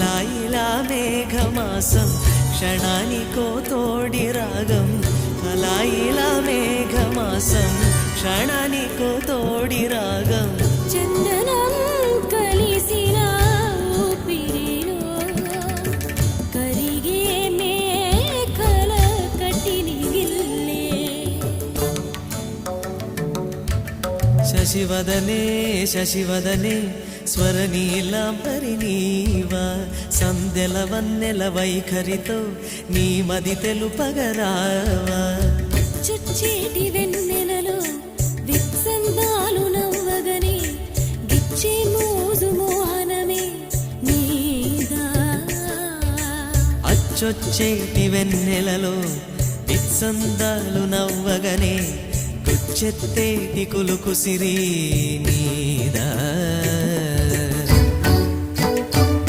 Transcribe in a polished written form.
అలా ఇలా మేఘమాసం క్షణానికో తోడి రాగం అలా ఇలా మేఘమాసం క్షణానికో తోడి రాగం చందనం కలిసిన ఊపిరిలో కరిగే మేఘల కట్టిని గిల్లే శశివదనే శశివదనే స్వరనీలాంబరి నీవా సందెల వన్నెల వైఖరితో నీ మది తెలుపగరావా చుచ్చేటి వెన్నెలలో విత్సందాలు నవ్వగనే గిచ్చే మోజు మోహనమే నీదా అచ్చొచ్చేటి వెన్నెలలో విత్సందాలు నవ్వగనే గుచ్చెత్తేటి కులుకు సిరి నీదా